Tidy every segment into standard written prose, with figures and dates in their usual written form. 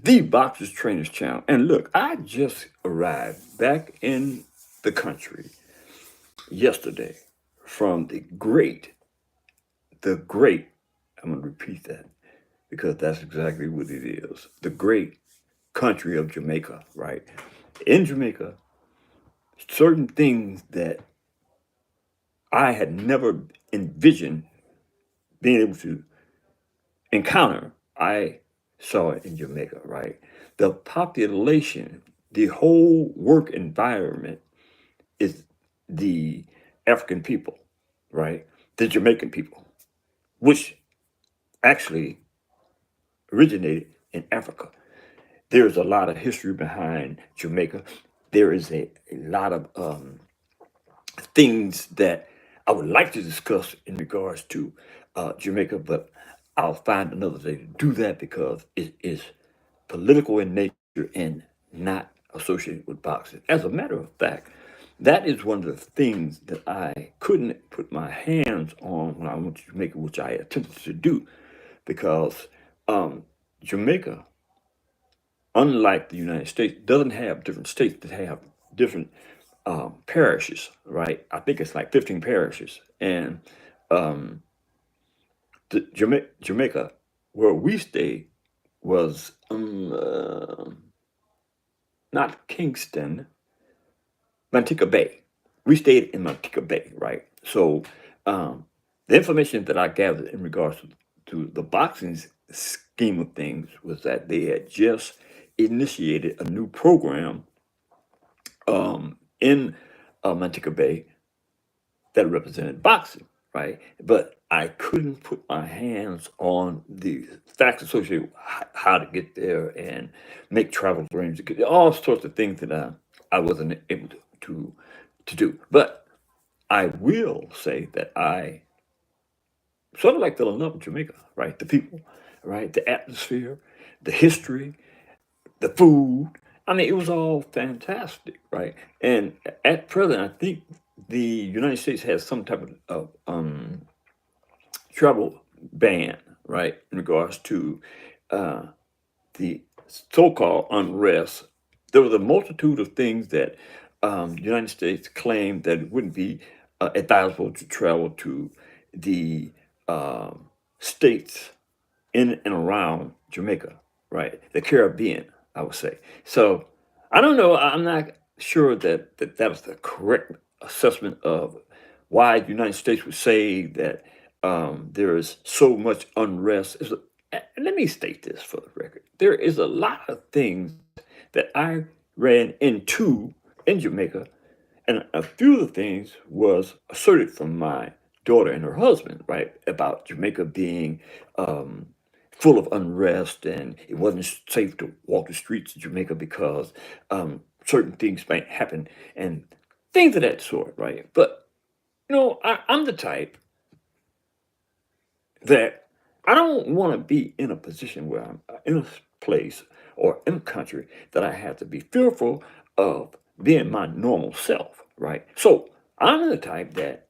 the Boxers Trainers Channel. And look, I just arrived back in the country yesterday from the great, I'm going to repeat that because that's exactly what it is, the great country of Jamaica, right? In Jamaica, certain things that I had never envisioned being able to encounter, I saw it in Jamaica, right? The population, the whole work environment is the African people, right? The Jamaican people, which actually originated in Africa. There's a lot of history behind Jamaica. There is a lot of things that I would like to discuss in regards to Jamaica, but I'll find another day to do that because it is political in nature and not associated with boxing. As a matter of fact, that is one of the things that I couldn't put my hands on when I went to Jamaica, which I attempted to do, because Jamaica, unlike the United States, doesn't have different states that have different parishes, right? I think it's like 15 parishes. And um, Jamaica, where we stayed, was not Kingston, Montego Bay. We stayed in Montego Bay, right? So um, the information that I gathered in regards to the boxing scheme of things was that they had just initiated a new program in Montego Bay that represented boxing, right? But I couldn't put my hands on the facts associated with how to get there and make travel arrangements, all sorts of things that I wasn't able to do. But I will say that I sort of like fell in love with Jamaica, right? The people, right? The atmosphere, the history, the food. I mean, it was all fantastic, right? And at present, I think the United States has some type of travel ban, right, in regards to uh, the so-called unrest. There was a multitude of things that the United States claimed that it wouldn't be advisable to travel to the states in and around Jamaica, right? The Caribbean, I would say. So I don't know. I'm not sure that was the correct assessment of why the United States would say that there is so much unrest. Let me state this for the record. There is a lot of things that I ran into in Jamaica, and a few of the things was asserted from my daughter and her husband, right, about Jamaica being full of unrest and it wasn't safe to walk the streets of Jamaica because certain things might happen and things of that sort, right? But, I'm the type that I don't want to be in a position where I'm in a place or in a country that I have to be fearful of being my normal self, right? So I'm the type that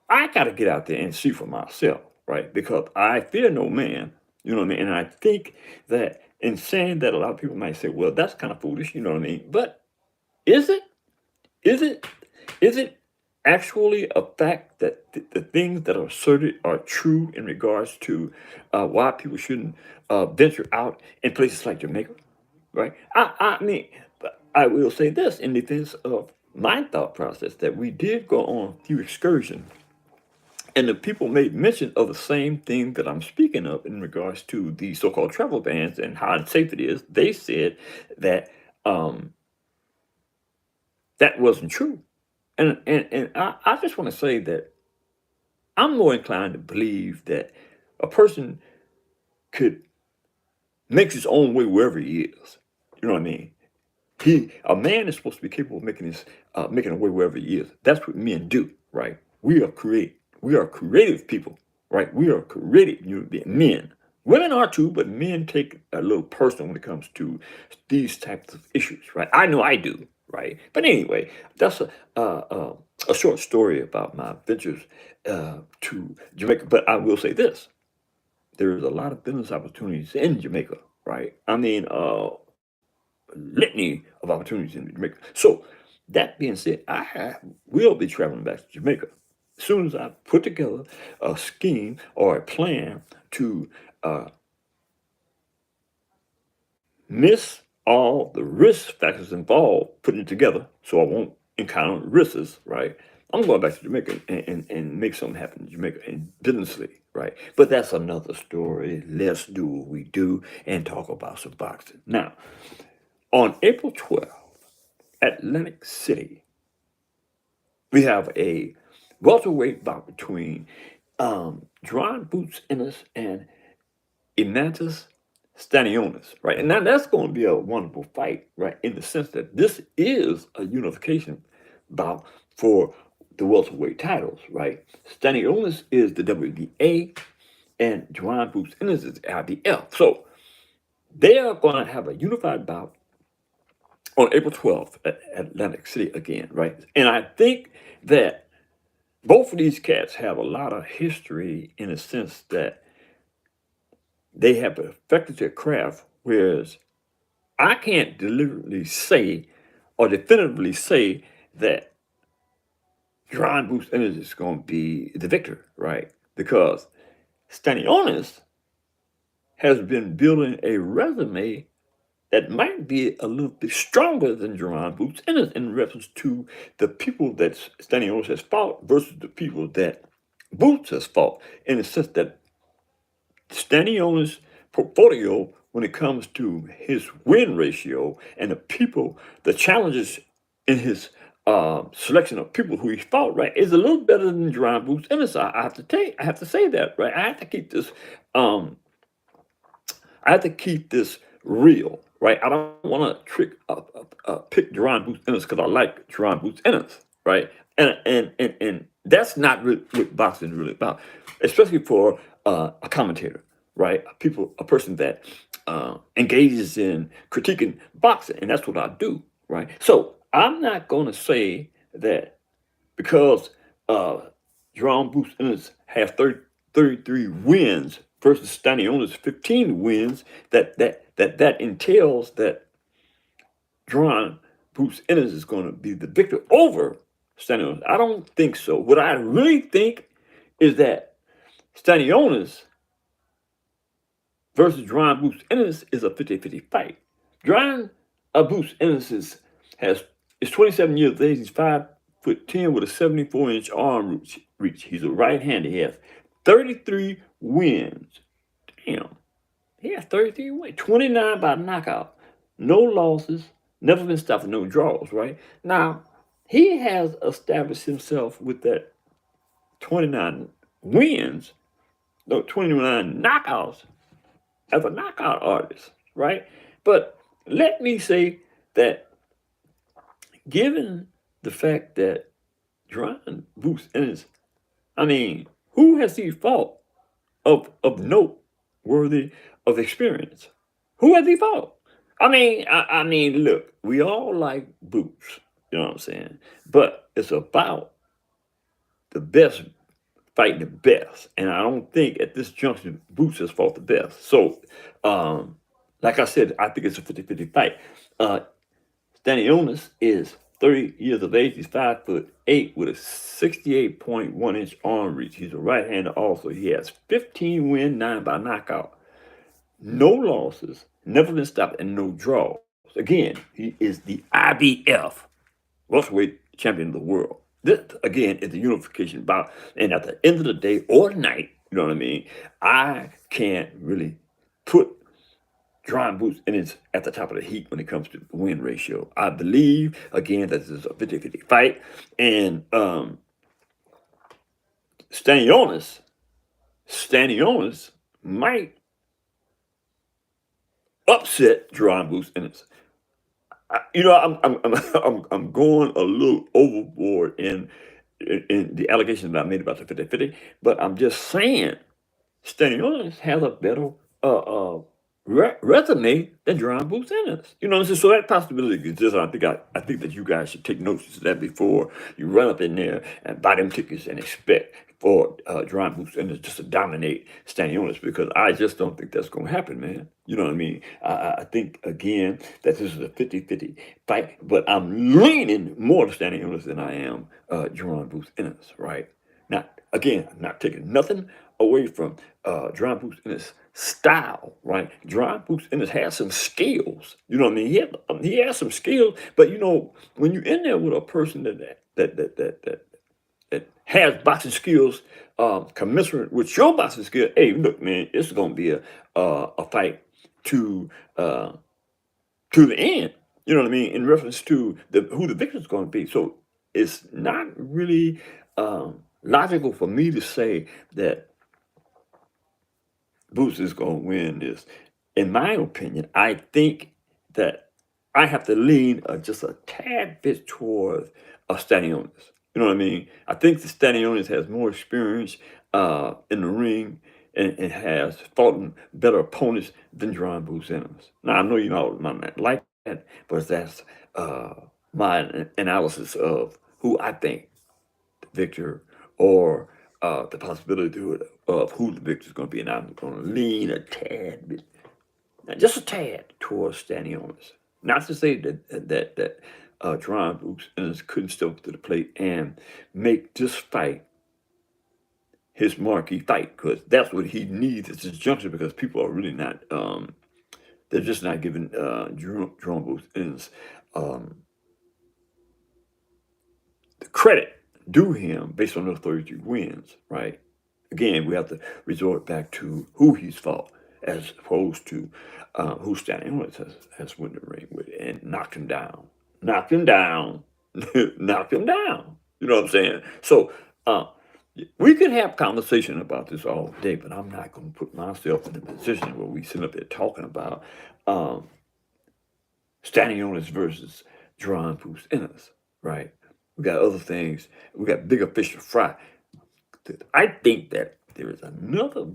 I got to get out there and see for myself, right? Because I fear no man, you know what I mean? And I think that in saying that, a lot of people might say, well, that's kind of foolish, you know what I mean? But is it? Is it? Is it actually a fact that the things that are asserted are true in regards to why people shouldn't venture out in places like Jamaica, right? I mean, but I will say this in defense of my thought process that we did go on a few excursions and the people made mention of the same thing that I'm speaking of in regards to the so-called travel bans and how unsafe it is. They said that um, that wasn't true. And I just want to say that I'm more inclined to believe that a person could make his own way wherever he is. You know what I mean? A man is supposed to be capable of making a way wherever he is. That's what men do, right? We are creative people, right? We are creative human beings. Men, women are too, but men take a little personal when it comes to these types of issues, right? I know I do, right? But anyway, that's a short story about my ventures to Jamaica. But I will say this: there is a lot of business opportunities in Jamaica, right? I mean, litany of opportunities in Jamaica. So that being said, will be traveling back to Jamaica as soon as I put together a scheme or a plan to uh, miss all the risk factors involved putting it together so I won't encounter risks, right? I'm going back to Jamaica and make something happen in Jamaica and businessly, right? But that's another story. Let's do what we do and talk about some boxing. Now, on April 12th, Atlantic City, we have a welterweight bout between Jaron Boots Ennis and Eimantis Stanionis, right? And now that's going to be a wonderful fight, right? In the sense that this is a unification bout for the welterweight titles, right? Stanionis is the WBA and Jaron Boots Ennis is the IBF. So they are going to have a unified bout on April 12th at Atlantic City again, right? And I think that both of these cats have a lot of history in the sense that they have perfected their craft, whereas I can't deliberately say or definitively say that John Bruce Ennis is going to be the victor, right? Because Stanionis has been building a resume that might be a little bit stronger than Jaron Boots Ennis in reference to the people that Stanionis has fought versus the people that Boots has fought, in the sense that Stanionis' portfolio, when it comes to his win ratio and the people, the challenges in his selection of people who he fought, right, is a little better than Jaron Boots Ennis. I have to take, I have to say that, right? Um, I have to keep this real, right? I don't want to pick Jaron Boots Ennis because I like Jaron Boots Ennis, right? And that's not really what boxing is really about, especially for a commentator, right? A person that engages in critiquing boxing, and that's what I do, right? So I'm not going to say that because uh, Jerome Boots Ennis has 33 wins versus Stanionis 15 wins, that entails that Jerome Boots Ennis is going to be the victor over Stanionis. I don't think so. What I really think is that Stanionis versus Jerome Boots Ennis is a 50-50 fight. Jerome Boots Ennis is 27 years of age. He's 5'10" with a 74-inch arm reach. He's a right-hander. He has 33 wins. Damn. He has 33 wins. 29 by knockout. No losses. Never been stopped with no draws, right? Now, he has established himself with that 29 wins, no, 29 knockouts as a knockout artist, right? But let me say that given the fact that Jerron Boots Ennis, I mean, who has he fought of note worthy of experience? Who has he fought? I mean, look, we all like Boots, you know what I'm saying? But it's about the best fighting the best, and I don't think at this junction Boots has fought the best. So, like I said, I think it's a 50-50 fight. Uh, Stanionis is 30 years of age. He's 5'8" with a 68.1-inch arm reach. He's a right-hander also. He has 15 wins, 9 by knockout. No losses, never been stopped, and no draws. Again, he is the IBF welterweight champion of the world. This, again, is the unification bout. And at the end of the day or night, you know what I mean, I can't really put John Boots Ennis at the top of the heap when it comes to the win ratio. I believe, again, that this is a 50-50 fight. And Stanionis might upset John Boots Ennis. I'm going a little overboard in the allegations that I made about the 50-50, but I'm just saying Stanionis has a better resume than Jerome Boots Ennis. You know, so that possibility exists. I think that you guys should take notice of that before you run up in there and buy them tickets and expect for Jaron Boots and just to dominate Stanionis, because I just don't think that's going to happen, man. You know what I mean? I think, again, that this is a 50-50 fight, but I'm leaning more to Stanionis than I am Jaron Boots Ennis, right? Now, again, I'm not taking nothing away from Jaron Boots Ennis' style, right? Jaron Boots Ennis has some skills. You know what I mean? He has some skills, but you know, when you're in there with a person that has boxing skills commensurate with your boxing skill, hey, look, man, it's going to be a fight to uh, to the end. You know what I mean? In reference to who the victor is going to be. So it's not really logical for me to say that Boots is going to win this. In my opinion, I think that I have to lean just a tad bit towards Stanionis. You know what I mean? I think the Stanionis has more experience in the ring and has fought better opponents than Jaron Boots Ennis. Now, I know you know might not like that, but that's my analysis of who I think the victor or the possibility of who the victor is going to be. And I'm going to lean a tad bit, just a tad, towards Stanionis. Not to say that Jaron Boots Ennis couldn't step up to the plate and make this fight his marquee fight, because that's what he needs at this juncture, because people are really not, they're just not giving Jaron Boots Ennis the credit due him based on those 33 wins, right? Again, we have to resort back to who he's fought as opposed to who Stanionis has won the ring with and knocked him down. Knocked him down. Knocked him down. You know what I'm saying? So we could have conversation about this all day, but I'm not going to put myself in a position where we sit up there talking about Stanionis versus Jaron Boots Ennis, right? We got other things. We got bigger fish to fry. I think that there is another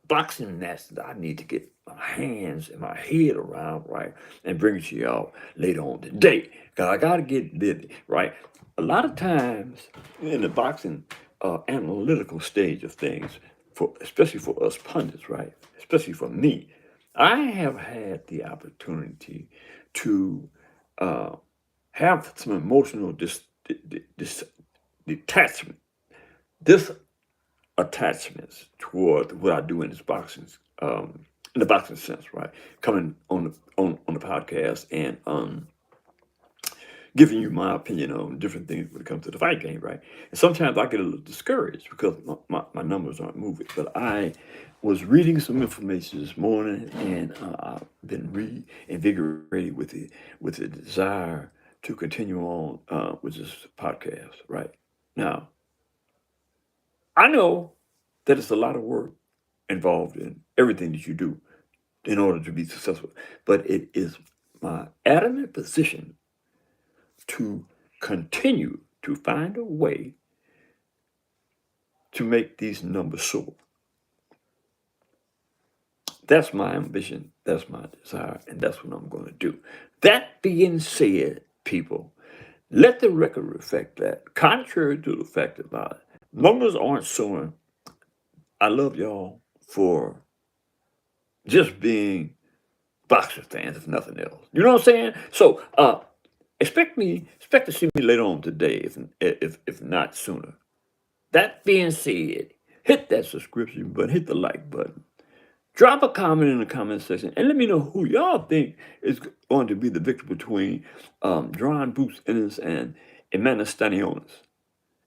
boxing match that I need to get my hands and my head around, right, and bring it to y'all later on today, because I got to get busy, right? A lot of times in the boxing analytical stage of things, especially for us pundits, right, especially for me, I have had the opportunity to have some emotional detachment, attachments toward what I do in this boxing, in the boxing sense, right? Coming on the podcast and giving you my opinion on different things when it comes to the fight game, right? And sometimes I get a little discouraged because my numbers aren't moving. But I was reading some information this morning, and I've been reinvigorated with the desire to continue on with this podcast, right? Now, I know that it's a lot of work involved in everything that you do in order to be successful, but it is my adamant position to continue to find a way to make these numbers soar. That's my ambition, that's my desire, and that's what I'm going to do. That being said, people, let the record reflect that, contrary to the fact that my numbers aren't soaring, I love y'all for just being boxer fans, if nothing else. You know what I'm saying? So expect to see me later on today, if not sooner. That being said, hit that subscription button, hit the like button. Drop a comment in the comment section and let me know who y'all think is going to be the victor between Jaron Boots Ennis and Eimantis Stanionis.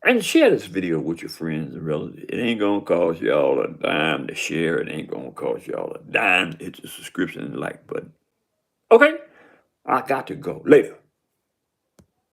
And share this video with your friends and relatives. It ain't going to cost y'all a dime to share. It ain't going to cost y'all a dime to hit the subscription and like button. Okay? I got to go. Later.